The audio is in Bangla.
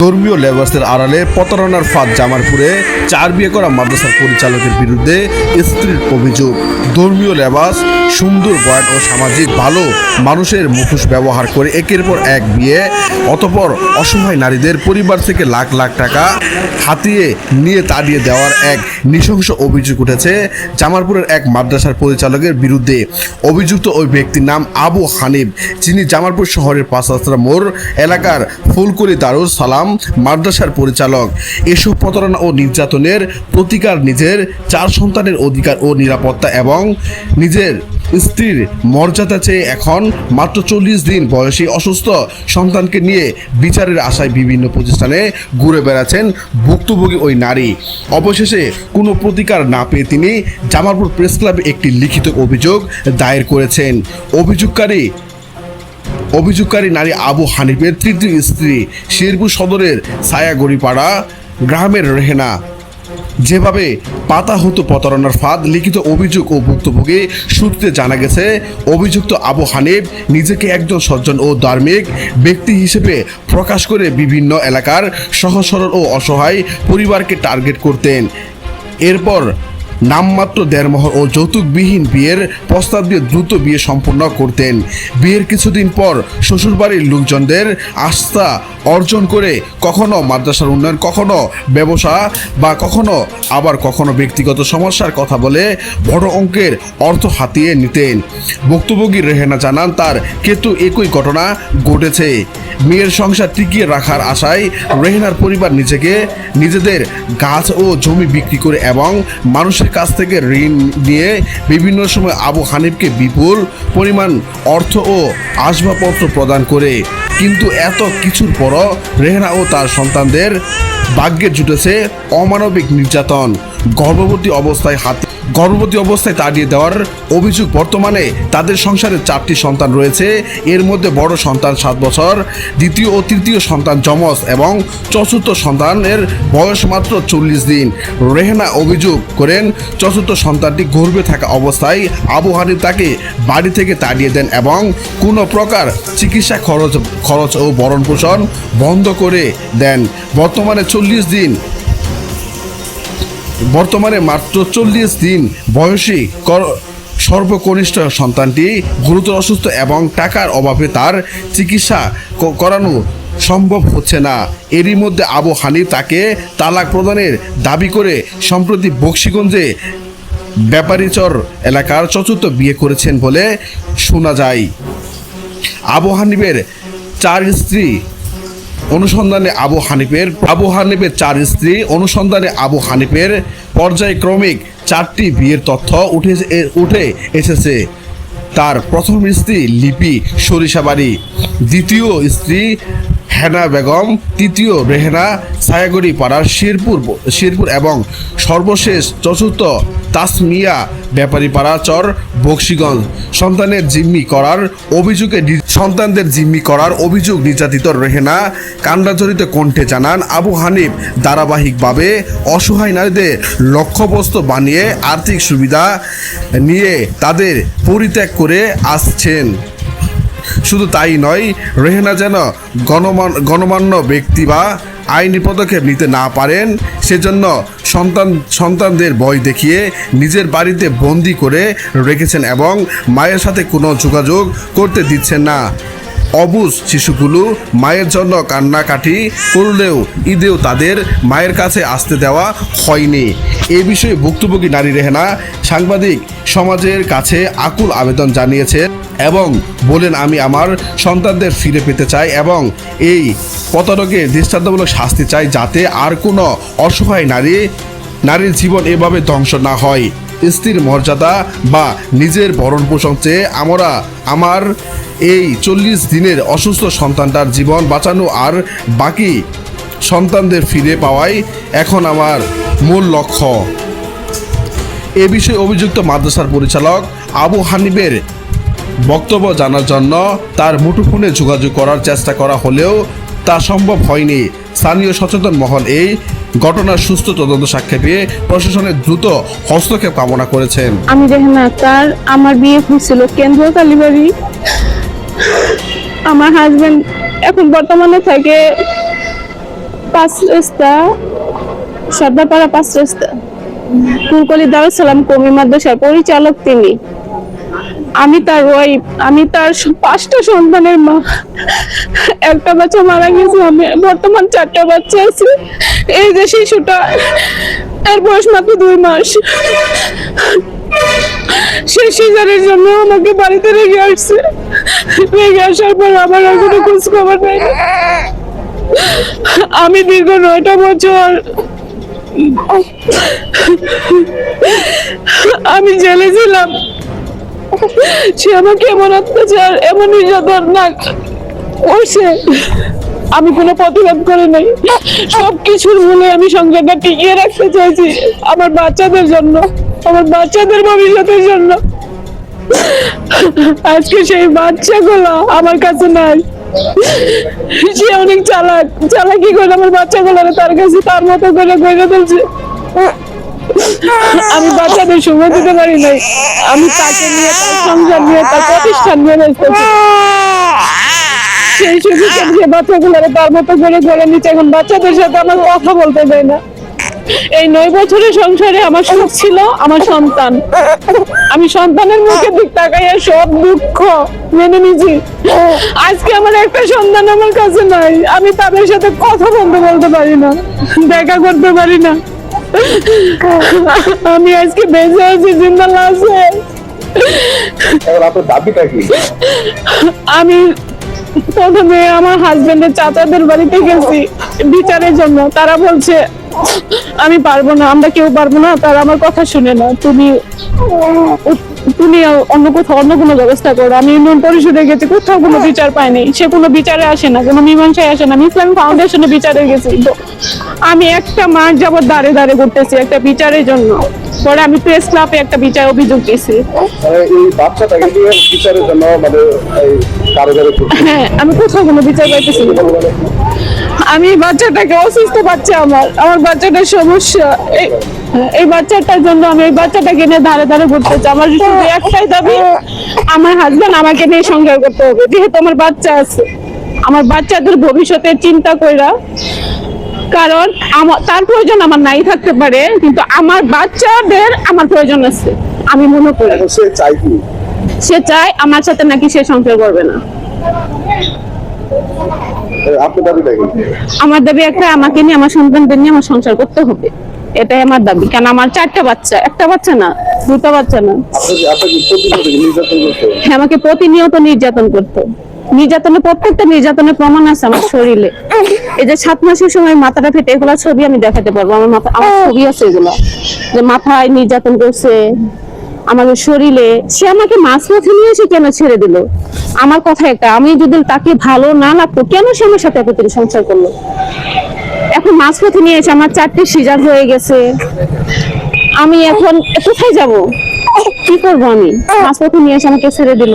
ধর্মীয় লেবাসের আড়ালে প্রতারণার ফাঁদ জামালপুরে 4 বিয়ে করা মাদ্রাসার পরিচালকের বিরুদ্ধে স্ত্রীর অভিযোগ। ধর্মীয় লেবাস, সুন্দর বয়ান ও সামাজিক ভালো মানুষের মুখোশ ব্যবহার করে একের পর এক বিয়ে, অতঃপর অসহায় নারীদের পরিবার থেকে লাখ লাখ টাকা হাতিয়ে নিয়ে তাড়িয়ে দেওয়ার এক নৃশংস অভিযোগ উঠেছে জামালপুরের এক মাদ্রাসার পরিচালকের বিরুদ্ধে। অভিযুক্ত ওই ব্যক্তির নাম আবু হানিফ, যিনি জামালপুর শহরের 5 রাস্তা মোড় এলাকার ফুলকলি দারুস সালাম মাদ্রাসার পরিচালক। এসব প্রতারণা ও নির্যাতনের প্রতিকার নিজের 4 সন্তানের অধিকার ও নিরাপত্তা এবং নিজের স্ত্রীর মর্যাদা চেয়ে এখন মাত্র 40 দিন বয়সী অসুস্থ সন্তানকে নিয়ে বিচারের আশায় বিভিন্ন প্রতিষ্ঠানে ঘুরে বেড়াচ্ছেন ভুক্তভোগী ওই নারী। অবশেষে কোনো প্রতিকার না পেয়ে তিনি জামালপুর প্রেস ক্লাবে একটি লিখিত অভিযোগ দায়ের করেছেন। অভিযোগকারী নারী আবু হানিফের তৃতীয় স্ত্রী, শেরপুর সদরের ছায়াগড়িপাড়া গ্রামের রেহেনা। যেভাবে পাতা হতো প্রতারণার ফাঁদ, লিখিত অভিযোগ ও ভুক্তভোগী সূত্রে জানা গেছে অভিযুক্ত আবু হানিফ নিজেকে একজন সজ্জন ও ধার্মিক ব্যক্তি হিসেবে প্রকাশ করে বিভিন্ন এলাকার সহজ সরল ও অসহায় পরিবারকে টার্গেট করতেন। এরপর নামমাত্র দেড়মোহর ও যৌতুকবিহীন বিয়ের প্রস্তাব দিয়ে দ্রুত বিয়ে সম্পন্ন করতেন। বিয়ের কিছুদিন পর শ্বশুরবাড়ির লোকজনদের আস্থা অর্জন করে কখনো মাদ্রাসার উন্নয়ন, কখনো ব্যবসা বা কখনো ব্যক্তিগত সমস্যার কথা বলে বড় অঙ্কের অর্থ হাতিয়ে নিতেন। ভুক্তভোগী রেহেনা জানান তার ক্ষেত্রেও একই ঘটনা ঘটেছে। মেয়ের সংসার টিকিয়ে রাখার আশায় রেহেনার পরিবার নিজেদের গাছ ও জমি বিক্রি করে এবং মানুষের কাছ থেকে ঋণ নিয়ে বিভিন্ন সময় আবু হানিফকে বিপুল পরিমাণ অর্থ ও আসবাবপত্র প্রদান করে। কিন্তু এত কিছুর পরও রেহেনা ও তার সন্তানদের ভাগ্যে জুটেছে অমানবিক নির্যাতন। গর্ভবতী অবস্থায় তাড়িয়ে দেওয়ার অভিযোগ। বর্তমানে তাদের সংসারে 4টি সন্তান রয়েছে। এর মধ্যে বড় সন্তান 7 বছর, দ্বিতীয় ও তৃতীয় সন্তান যমজ এবং চতুর্থ সন্তানের বয়স মাত্র 40 দিন। রেহেনা অভিযোগ করেন চতুর্থ সন্তানটি গর্ভে থাকা অবস্থায় আবু হানিফ তাকে বাড়ি থেকে তাড়িয়ে দেন এবং কোনো প্রকার চিকিৎসা খরচ ও ভরণ পোষণ বন্ধ করে দেন। বর্তমানে মাত্র 40 দিন বয়সী সর্বকনিষ্ঠ সন্তানটি গুরুতর অসুস্থ এবং টাকার অভাবে তার চিকিৎসা করানো সম্ভব হচ্ছে না। এরই মধ্যে আবু হানিফ তাকে তালাক প্রদানের দাবি করে সম্প্রতি বকশীগঞ্জে ব্যাপারীচর এলাকার 4র্থ বিয়ে করেছেন বলে শোনা যায়। আবু হানিফের 4 স্ত্রী অনুসন্ধানে আবু হানিফের 4 স্ত্রী পর্যায়ক্রমিক 4টি বিয়ের তথ্য উঠে এসেছে। তার প্রথম স্ত্রী লিপি সরিষাবাড়ি, দ্বিতীয় স্ত্রী হেনা বেগম, তৃতীয় রেহেনা ছায়াগড়ি পাড়ার শেরপুর এবং সর্বশেষ 4র্থ তাসমিয়া ব্যাপারীপাড়া চর বকশীগঞ্জ। সন্তানদের জিম্মি করার অভিযোগ নির্যাতিত রেহেনা কান্নাজড়িত কণ্ঠে জানান, আবু হানিফ ধারাবাহিকভাবে অসহায় নারীদের লক্ষ্যবস্তু বানিয়ে আর্থিক সুবিধা নিয়ে তাদের পরিত্যাগ করে আসছেন। শুধু তাই নয়, রেহেনা যেন গণমান্য ব্যক্তি বা আইনি পদক্ষেপ নিতে না পারেন সেজন্য সন্তানদের ভয় দেখিয়ে নিজের বাড়িতে বন্দি করে রেখেছেন এবং মায়ের সাথে কোনো যোগাযোগ করতে দিচ্ছেন না। অবুঝ শিশুগুলো মায়ের জন্য কান্নাকাটি করলেও ঈদেও তাদের মায়ের কাছে আসতে দেওয়া হয়নি। এই বিষয়ে ভুক্তভোগী নারী রেহেনা সাংবাদিক সমাজের কাছে আকুল আবেদন জানিয়েছে এবং বলেন, আমি আমার সন্তানদের ফিরে পেতে চাই এবং এই প্রতারকের দৃষ্টান্তমূলক শাস্তি চাই, যাতে আর কোনো অসহায় নারীর জীবন এভাবে ধ্বংস না হয়। স্ত্রীর মর্যাদা বা নিজের ভরণ পোষণ চেয়ে আমার এই 40 দিনের অসুস্থ সন্তানটার জীবন বাঁচানো আর বাকি সন্তানদের ফিরে পাওয়াই এখন আমার মূল লক্ষ্য। এ বিষয়ে অভিযুক্ত মাদ্রাসার পরিচালক আবু হানিফের বক্তব্য জানার জন্য তার মুঠোফোনে যোগাযোগ করার চেষ্টা করা হলেও তা সম্ভব হয়নি। স্থানীয় সচেতন মহল এই ঘটনার সুস্থ তদন্ত সাক্ষেপে পেয়ে প্রশাসনের দ্রুত হস্তক্ষেপ কামনা করেছেন। আমি রেহেনা আক্তার, আমার বিয়ে হয়েছিল কেন্দ্রীয় কালীবাড়ি। আমার হাজবেন্ড এখন বর্তমানে থাকে 5 রাস্তা, সর্দারপাড়া 5 রাস্তা, ফুলকলি দারুস সালাম কওমি মাদ্রাসার পরিচালক তিনি। আমি তার ওয়াইফ, আমি তার 5টা সন্তানের মা। একটা বাচ্চা মারা গেছে, আমি বর্তমান 4টা বাচ্চা আছে। এই যে শিশুটা, এর বয়স মাত্র 2 মাস। সে সিজারের জন্য আমাকে বাড়িতে রেখে আসছে। রেখে আসার পর আমার আর কোনো খোঁজ খবর নেই। আমি দীর্ঘ 9টা বছর আমি জেলে ছিলাম। সে আমাকে এমন অত্যাচার, এমন নির্যাতন না করছে, আমি কোনো প্রতিবাদ করে নাই। সবকিছুর মূলে আমি সংসারটা টিকিয়ে রাখতে চাইছি আমার বাচ্চাদের জন্য, আমার বাচ্চাদের ভবিষ্যতের জন্য। আজকে সেই বাচ্চাগুলো আমার কাছে নাই। সে অনেক চালাকি করে আমার বাচ্চাগুলো তার কাছে তার মতো করে গড়ে তুলছে। আমি বাচ্চাদের সময় দিতে পারি নাই। আমি তাকে নিয়ে, তার সংসার নিয়ে, তার প্রতিষ্ঠান নিয়ে ব্যস্ত। সেই সুযোগ যে বাচ্চাগুলো তার মতো করে গড়ে নিচ্ছে। এখন বাচ্চাদের সাথে আমার কথা বলতে দেয় না। এই 9 বছরের সংসারে আমার সুখ ছিল আমার সন্তান। আমি সন্তানের মুখের দিক তাকাইয়া সব দুঃখ মেনে নিয়েছি। আজকে আমার একটা সন্তান আমার কাছে নাই। আমি তাদের সাথে কথা বলতে পারি না, দেখা করতে পারি না। আমি আজকে বেঁচে আছি, জিন্দাল্লাহ আছে। আপনার দাবিটা কি? আমি প্রথমে আমার হাজবেন্ডের চাচাদের বাড়িতে গেছি বিচারের জন্য। তারা বলছে আমি পারবো না, আমরা কেউ পারবো না, তারা আমার কথা শুনে না, তুমি অন্য কোথাও অন্য কোনো ব্যবস্থা করো। আমি ইউনিয়ন পরিষদে গেছি, কোথাও কোনো বিচার পাইনি। সে কোনো বিচারে আসে না, কোনো মীমাংসায় আসে না। আমি ইসলামিক ফাউন্ডেশনে বিচারে গেছি। তো আমি একটা মাস যাবত দাঁড়ে দাঁড়ে করতেছি একটা বিচারের জন্য। পরে আমি প্রেস ক্লাবে একটা বিচার অভিযোগ দিয়েছি। এই বাচ্চাটাকে নিয়ে বিচারের জন্য মানে হ্যাঁ, আমি কোথাও কোনো বিচার পাইতেছি না। আমি বাচ্চাটাকে অসুস্থ বাচ্চা, আমার বাচ্চাটার সমস্যা। এই বাচ্চাটার জন্য আমি এই বাচ্চাটাকে নিয়ে ধারে ধারে ঘুরতে চাই। আমার শুধু একটাই দাবি, আমার হাজবেন্ড আমাকে নিয়ে সংসার করতে হবে। যেহেতু আমার বাচ্চা আছে, আমার বাচ্চাদের ভবিষ্যতের চিন্তা কইরা, কারণ তার প্রয়োজন আমার নাই থাকতে পারে, কিন্তু আমার বাচ্চাদের আমার প্রয়োজন আছে। আমি মনে করি সে চায় আমার সাথে নাকি সে সংসার করবে না। আমার দাবি একটা, আমাকে নিয়ে, আমার সন্তানদের নিয়ে আমার সংসার করতে হবে। এটাই আমার দাবি। কেন আমার 4টা বাচ্চা, একটা বাচ্চা না, 2টা বাচ্চা না। হ্যাঁ, আমাকে প্রতিনিয়ত নির্যাতন করতো। নির্যাতনের প্রত্যেকটা নির্যাতনের প্রমাণ আছে আমার শরীরে। এই যে 7 মাসের সময় মাথাটা ফেটে, এগুলা ছবি আমি দেখাতে পারবো। আমার ছবি আছে এগুলা, যে মাথায় নির্যাতন করছে আমাদের শরীরে। সে আমাকে মাঝপথে নিয়ে এসে কেন ছেড়ে দিল? আমার কথা একটা, আমি যদি তাকে ভালো না লাগতো কেন সে আমার সাথে এতদিন সংসার করলো? এখন মাঝপথে নিয়ে এসে আমার 4টে সিজার হয়ে গেছে। আমি এখন কোথায় যাব, কি করবো? আমি মাঝপথে নিয়ে এসে আমাকে ছেড়ে দিল।